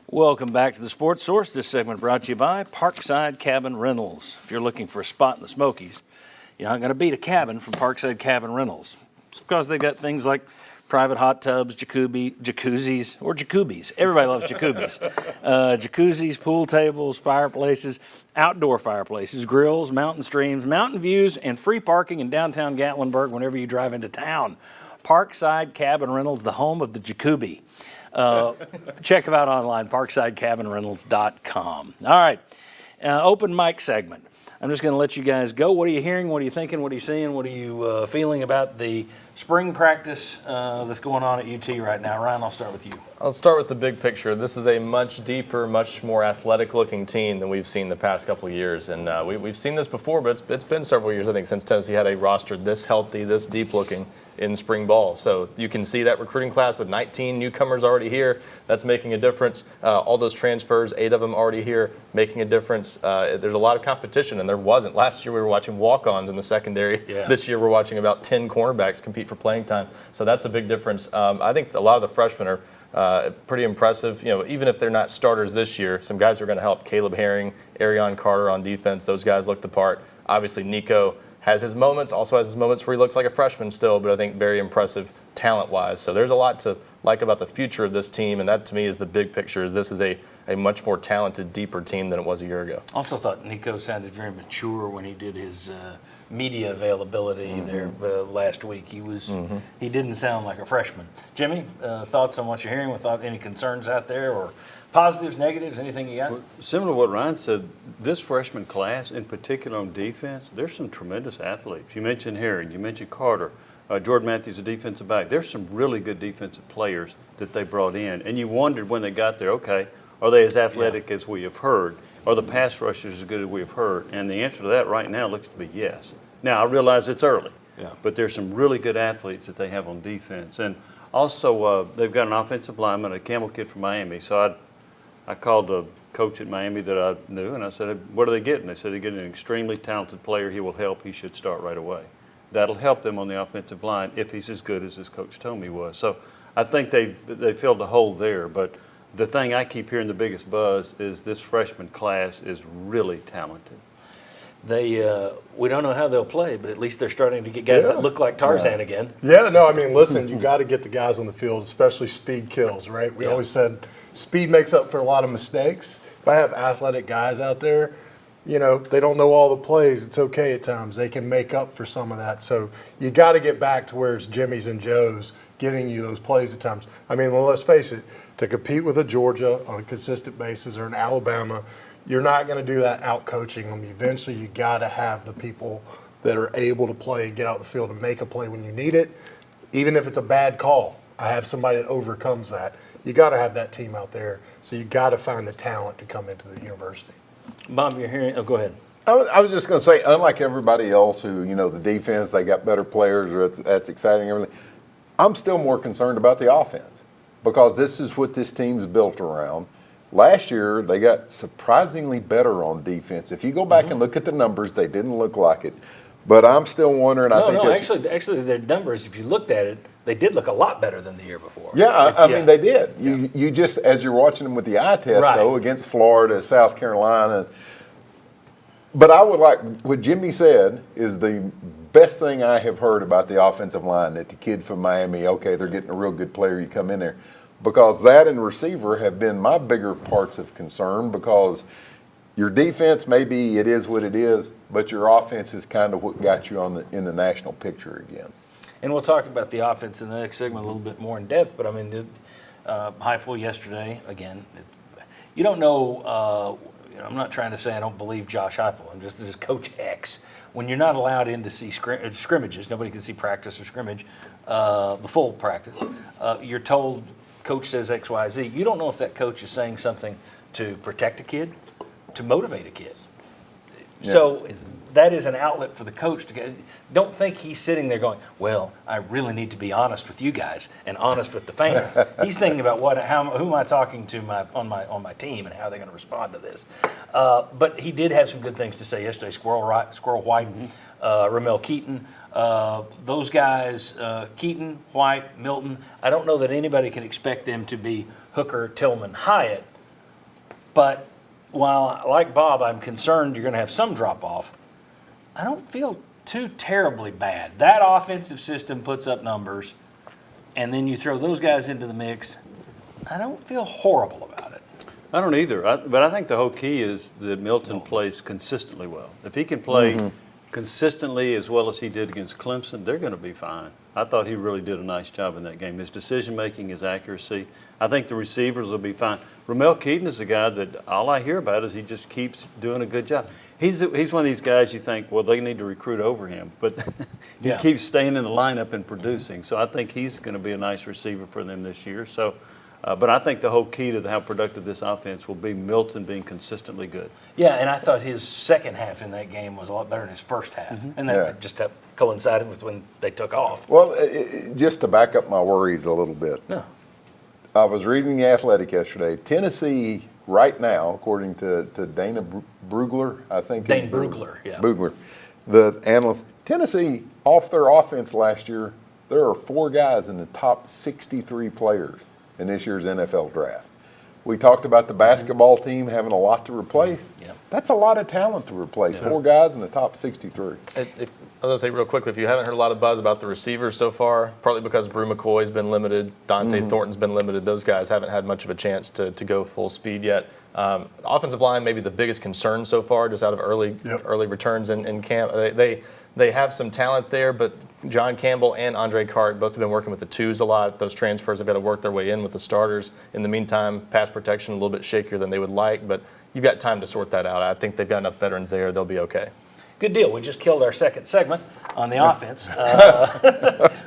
Welcome back to the Sports Source. This segment brought to you by Parkside Cabin Rentals. If you're looking for a spot in the Smokies, you're not going to beat a cabin from Parkside Cabin Rentals. It's because they've got things like private hot tubs, jacuzzis, or jacubies. Everybody loves jacubies. Jacuzzis, pool tables, fireplaces, outdoor fireplaces, grills, mountain streams, mountain views, and free parking in downtown Gatlinburg whenever you drive into town. Parkside Cabin Rentals, the home of the jacubi. Check them out online, parksidecabinrentals.com. All right, open mic segment. I'm just going to let you guys go. What are you hearing? What are you thinking? What are you seeing? What are you feeling about the spring practice that's going on at UT right now? Ryan, I'll start with you. I'll start with the big picture. This is a much deeper, much more athletic-looking team than we've seen the past couple of years. And we've seen this before, but it's been several years, I think, since Tennessee had a roster this healthy, this deep-looking in spring ball. So you can see that recruiting class with 19 newcomers already here. That's making a difference. All those transfers, 8 of them already here, making a difference. There's a lot of competition, and there wasn't. Last year we were watching walk-ons in the secondary. Yeah. This year we're watching about 10 cornerbacks compete for playing time. So that's a big difference. I think a lot of the freshmen are pretty impressive. You know, even if they're not starters this year, some guys are going to help. Caleb Herring, Arion Carter on defense. Those guys look the part. Obviously, Nico has his moments, also has his moments where he looks like a freshman still, but I think very impressive talent-wise. So there's a lot to like about the future of this team, and that to me is the big picture, is this is a much more talented, deeper team than it was a year ago. Also thought Nico sounded very mature when he did his media availability there last week. He didn't sound like a freshman. Jimmy, thoughts on what you're hearing? Without any concerns out there, or positives, negatives, anything you got? Well, similar to what Ryan said, this freshman class, in particular on defense, there's some tremendous athletes. You mentioned Herring, you mentioned Carter, Jordan Matthews, a defensive back. There's some really good defensive players that they brought in, and you wondered when they got there, okay, are they as athletic as we have heard? Are the pass rushers as good as we have heard? And the answer to that right now looks to be yes. Now, I realize it's early, but there's some really good athletes that they have on defense. And also, they've got an offensive lineman, a Campbell kid from Miami. So I called a coach at Miami that I knew, and I said, what are they getting? They said they're getting an extremely talented player. He will help. He should start right away. That'll help them on the offensive line if he's as good as his coach told me he was. So I think they filled the hole there. But the thing I keep hearing the biggest buzz is this freshman class is really talented. We don't know how they'll play, but at least they're starting to get guys that look like Tarzan again. Yeah, no, I mean, listen, you got to get the guys on the field, especially speed kills, right? We always said speed makes up for a lot of mistakes. If I have athletic guys out there, you know, they don't know all the plays. It's okay at times. They can make up for some of that. So you got to get back to where it's Jimmy's and Joe's getting you those plays at times. I mean, well, let's face it, to compete with a Georgia on a consistent basis or an Alabama, you're not going to do that out coaching them. Eventually, you got to have the people that are able to play, get out the field and make a play when you need it, even if it's a bad call. I have somebody that overcomes that. You got to have that team out there. So you got to find the talent to come into the university. Bob, you're hearing? Oh, go ahead. I was just going to say, unlike everybody else who, you know, the defense, they got better players, or that's exciting, everything. I'm still more concerned about the offense because this is what this team's built around. Last year, they got surprisingly better on defense. If you go back and look at the numbers, they didn't look like it. But I'm still wondering. Actually, their numbers, if you looked at it, they did look a lot better than the year before. Yeah, I mean, they did. You just, as you're watching them with the eye test, though, against Florida, South Carolina. But I would like, what Jimmy said is the best thing I have heard about the offensive line, that the kid from Miami, okay, they're getting a real good player, you come in there. Because that and receiver have been my bigger parts of concern, because your defense, maybe it is what it is, but your offense is kind of what got you in the national picture again. And we'll talk about the offense in the next segment a little bit more in depth, but I mean, Heupel yesterday, again, you don't know, I'm not trying to say I don't believe Josh Heupel. I'm just, this is Coach X. When you're not allowed in to see scrimmages, nobody can see practice or scrimmage, the full practice, you're told, coach says X, Y, Z. You don't know if that coach is saying something to protect a kid, to motivate a kid. Yeah. So that is an outlet for the coach to get. Don't think he's sitting there going, well, I really need to be honest with you guys and honest with the fans. He's thinking about who am I talking to on my team and how they're going to respond to this. But he did have some good things to say yesterday. Squirrel White, Ramel Keaton. Those guys, Keaton, White, Milton, I don't know that anybody can expect them to be Hooker, Tillman, Hyatt But while, like Bob, I'm concerned you're going to have some drop off, I don't feel too terribly bad. That offensive system puts up numbers, and then you throw those guys into the mix. I don't feel horrible about it. I don't either, but I think the whole key is that Milton plays consistently well. If he can play consistently as well as he did against Clemson, they're going to be fine. I thought he really did a nice job in that game. His decision-making, his accuracy. I think the receivers will be fine. Ramel Keaton is a guy that all I hear about is he just keeps doing a good job. He's one of these guys you think, well, they need to recruit over him, but he keeps staying in the lineup and producing. So I think he's going to be a nice receiver for them this year. So, but I think the whole key to how productive this offense will be Milton being consistently good. Yeah, and I thought his second half in that game was a lot better than his first half. And that just coincided with when they took off. Well, just to back up my worries a little bit. No. I was reading The Athletic yesterday. Tennessee, right now, according to Dana Brugler, I think. Dane Brugler, yeah. Brugler, the analyst. Tennessee, off their offense last year, there are 4 guys in the top 63 players in this year's NFL draft. We talked about the basketball team having a lot to replace. Yeah. That's a lot of talent to replace. 4 guys in the top 63. I was going to say real quickly, if you haven't heard a lot of buzz about the receivers so far, partly because Brew McCoy's been limited, Dante Thornton's been limited, those guys haven't had much of a chance to go full speed yet. The offensive line may be the biggest concern so far, just out of early returns in camp. They have some talent there, but John Campbell and Andre Cart both have been working with the twos a lot. Those transfers have got to work their way in with the starters. In the meantime, pass protection a little bit shakier than they would like, but you've got time to sort that out. I think they've got enough veterans there. They'll be okay. Good deal. We just killed our second segment on the offense.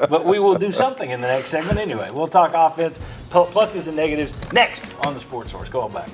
But we will do something in the next segment anyway. We'll talk offense, pluses and negatives, next on the Sports Source. Go on back.